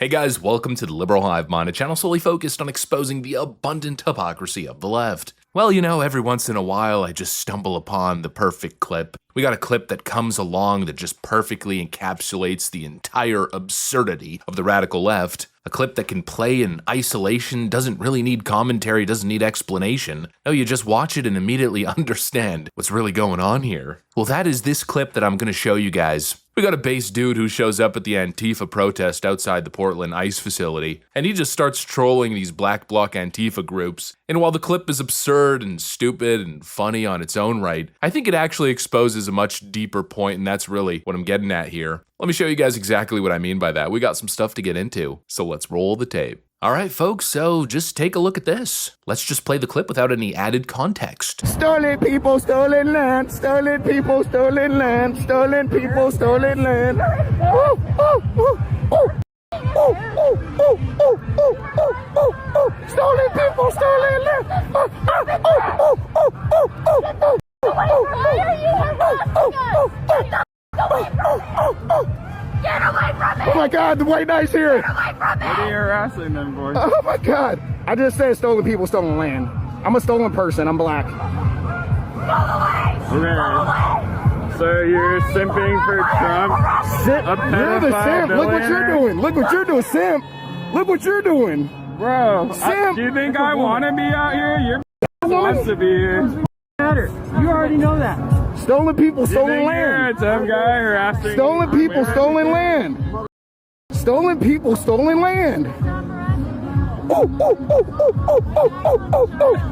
Hey guys, welcome to the Liberal Hive Mind, a channel solely focused on exposing the abundant hypocrisy of the left. Well, you know, every once in a while I just stumble upon the perfect clip. We got a clip that comes along that just perfectly encapsulates the entire absurdity of the radical left. A clip that can play in isolation, doesn't really need commentary, doesn't need explanation. No, you just watch it and immediately understand what's really going on here. Well, that is this clip that I'm going to show you guys. We got a base dude who shows up at the Antifa protest outside the Portland ICE facility, and he just starts trolling these black bloc Antifa groups. And while the clip is absurd and stupid and funny on its own right, I think it actually exposes a much deeper point, and that's really what I'm getting at here. Let me show you guys exactly what I mean by that. We got some stuff to get into, so let's roll the tape. Alright folks, so just take a look at this. Let's just play the clip without any added context. Stolen people, stolen land. Stolen people, stolen land. Stolen people, stolen land. Oh, oh, oh, oh. Oh, oh, oh, oh, oh, oh, oh, oh. Stolen people, stolen land. Oh, oh, oh, oh, oh, oh, oh. Why are you harassing us? Get away from me! Oh my God, the white knight's here! Get away from me! What are you harassing them for? Oh my God! I just said stolen people, stolen land. I'm a stolen person. I'm black. Go away! So you're simping for Trump? You're the simp. Look what you're doing. Look what you're doing, simp. Look what you're doing, Bro, simp. do you think I want to be out here? You're wants to be here. You already know that. Stolen people, stolen You're a land. dumb guy harassing Stolen people, women? stolen land. Stolen people, stolen land. Oh, oh, oh, oh, oh, oh, oh,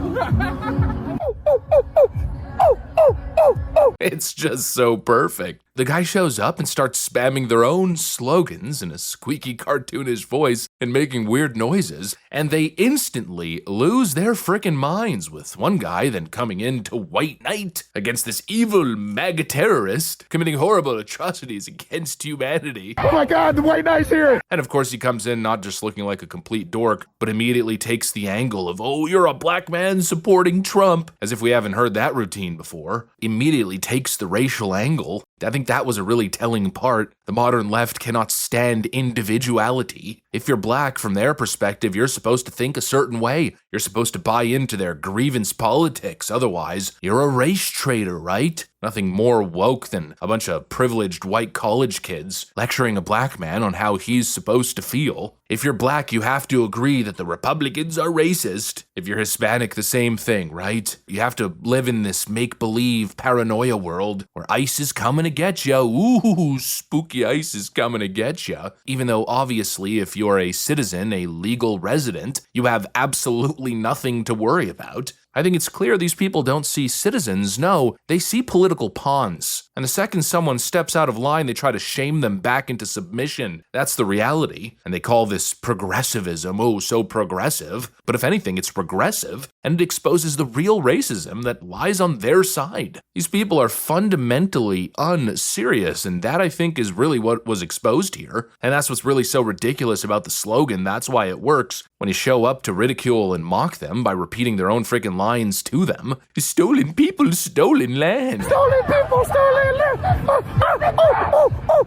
oh, oh. It's just so perfect. The guy shows up and starts spamming their own slogans in a squeaky cartoonish voice and making weird noises, and they instantly lose their frickin' minds, with one guy then coming in to white knight against this evil MAGA terrorist committing horrible atrocities against humanity. Oh my God, the white knight's here. And of course he comes in not just looking like a complete dork, but immediately takes the angle of, oh, you're a black man supporting Trump, as if we haven't heard that routine before. Immediately takes the racial angle. I think that was a really telling part. The modern left cannot stand individuality. If you're black, from their perspective, you're supposed to think a certain way. You're supposed to buy into their grievance politics. Otherwise, you're a race traitor, right? Nothing more woke than a bunch of privileged white college kids lecturing a black man on how he's supposed to feel. If you're black, you have to agree that the Republicans are racist. If you're Hispanic, the same thing, right? You have to live in this make-believe paranoia world where ICE is coming to get ya. Ooh, spooky ICE is coming to get ya. Even though obviously if you're a citizen, a legal resident, you have absolutely nothing to worry about. I think it's clear these people don't see citizens, no, they see political pawns. And the second someone steps out of line, they try to shame them back into submission. That's the reality. And they call this progressivism, oh, so progressive. But if anything, it's regressive, and it exposes the real racism that lies on their side. These people are fundamentally unserious, and that I think is really what was exposed here. And that's what's really so ridiculous about the slogan. That's why it works when you show up to ridicule and mock them by repeating their own freaking lines to them. Stolen people, stolen land. Stolen people, stolen land.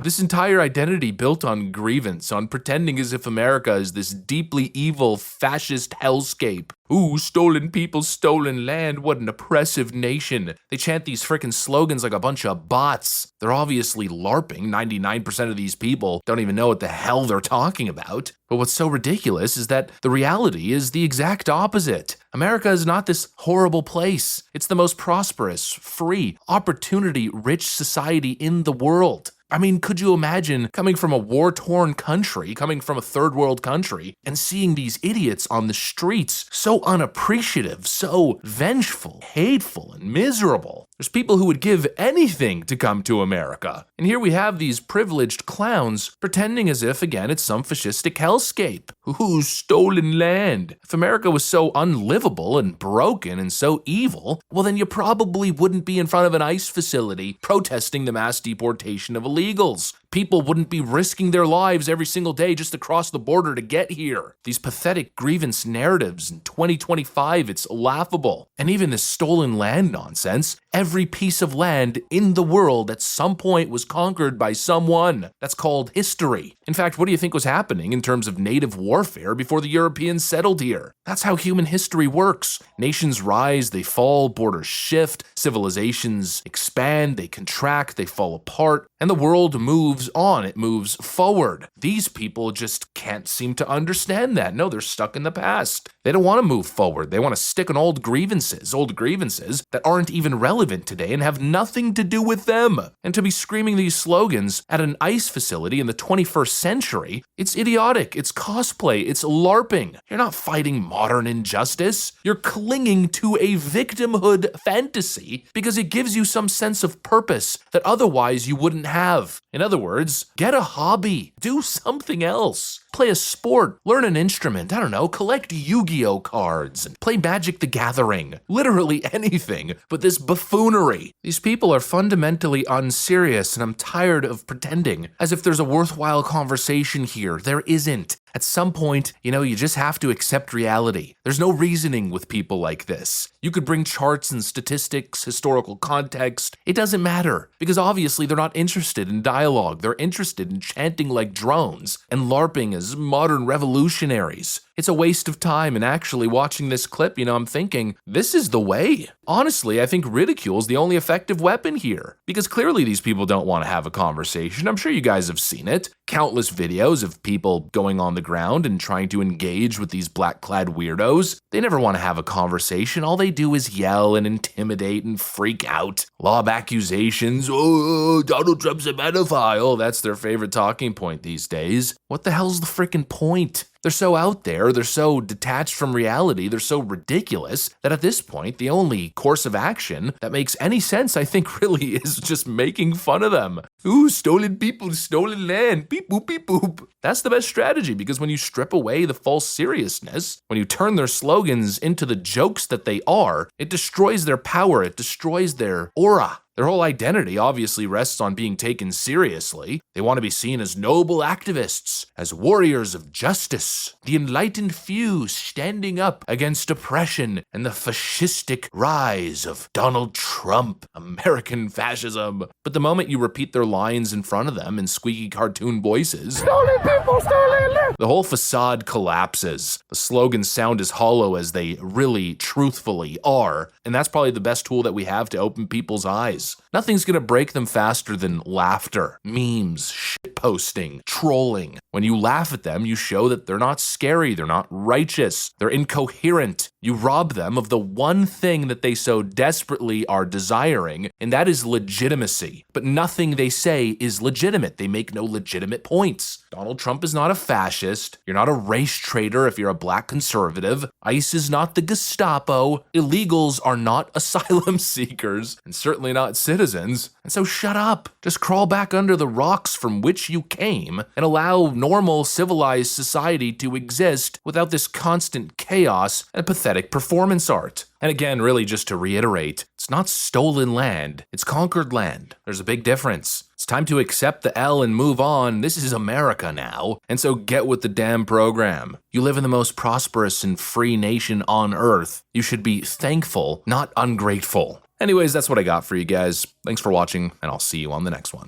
This entire identity built on grievance, on pretending as if America is this deeply evil fascist hellscape. Ooh, stolen people, stolen land, what an oppressive nation. They chant these frickin' slogans like a bunch of bots. They're obviously LARPing. 99% of these people don't even know what the hell they're talking about. But what's so ridiculous is that the reality is the exact opposite. America is not this horrible place. It's the most prosperous, free, opportunity-rich society in the world. I mean, could you imagine coming from a war-torn country, coming from a third world country, and seeing these idiots on the streets so unappreciative, so vengeful, hateful, and miserable? There's people who would give anything to come to America. And here we have these privileged clowns pretending as if, again, it's some fascistic hellscape. Ooh, stolen land. If America was so unlivable and broken and so evil, well then you probably wouldn't be in front of an ICE facility protesting the mass deportation of illegals. People wouldn't be risking their lives every single day just to cross the border to get here. These pathetic grievance narratives in 2025, it's laughable. And even this stolen land nonsense, every piece of land in the world at some point was conquered by someone. That's called history. In fact, what do you think was happening in terms of native warfare before the Europeans settled here? That's how human history works. Nations rise, they fall, borders shift, civilizations expand, they contract, they fall apart, and the world moves on, it moves forward. These people just can't seem to understand that. No, they're stuck in the past. They don't want to move forward. They want to stick on old grievances that aren't even relevant today and have nothing to do with them. And to be screaming these slogans at an ICE facility in the 21st century, it's idiotic, it's cosplay, it's LARPing. You're not fighting modern injustice. You're clinging to a victimhood fantasy because it gives you some sense of purpose that otherwise you wouldn't have. In other words, get a hobby, do something else. Play a sport, learn an instrument, I don't know, collect Yu-Gi-Oh cards, and play Magic the Gathering. Literally anything but this buffoonery. These people are fundamentally unserious, and I'm tired of pretending as if there's a worthwhile conversation here. There isn't. At some point, you just have to accept reality. There's no reasoning with people like this. You could bring charts and statistics, historical context. It doesn't matter, because obviously they're not interested in dialogue. They're interested in chanting like drones and LARPing as modern revolutionaries. It's a waste of time, and actually watching this clip, I'm thinking, this is the way. Honestly, I think ridicule is the only effective weapon here, because clearly these people don't want to have a conversation. I'm sure you guys have seen it. Countless videos of people going on the ground and trying to engage with these black-clad weirdos. They never want to have a conversation. All they do is yell and intimidate and freak out. Lob accusations. Oh, Donald Trump's a pedophile. That's their favorite talking point these days. What the hell's the freaking point? They're so out there, they're so detached from reality, they're so ridiculous that at this point, the only course of action that makes any sense, I think, really is just making fun of them. Ooh, stolen people, stolen land, beep boop, beep boop. That's the best strategy, because when you strip away the false seriousness, when you turn their slogans into the jokes that they are, it destroys their power, it destroys their aura. Their whole identity obviously rests on being taken seriously. They want to be seen as noble activists, as warriors of justice, the enlightened few standing up against oppression and the fascistic rise of Donald Trump, American fascism. But the moment you repeat their lines in front of them in squeaky cartoon voices, stolen people, stolen land, the whole facade collapses. The slogans sound as hollow as they really, truthfully are, and that's probably the best tool that we have to open people's eyes. Nothing's gonna break them faster than laughter, memes, shitposting, trolling. When you laugh at them, you show that they're not scary, they're not righteous, they're incoherent. You rob them of the one thing that they so desperately are desiring, and that is legitimacy. But nothing they say is legitimate. They make no legitimate points. Donald Trump is not a fascist. You're not a race traitor if you're a black conservative. ICE is not the Gestapo. Illegals are not asylum seekers, and certainly not citizens. And so shut up. Just crawl back under the rocks from which you came and allow normal, civilized society to exist without this constant chaos and pathetic performance art. And again, really just to reiterate, it's not stolen land, it's conquered land. There's a big difference. It's time to accept the L and move on. This is America now, and so get with the damn program. You live in the most prosperous and free nation on earth. You should be thankful, not ungrateful. Anyways, that's what I got for you guys. Thanks for watching, and I'll see you on the next one.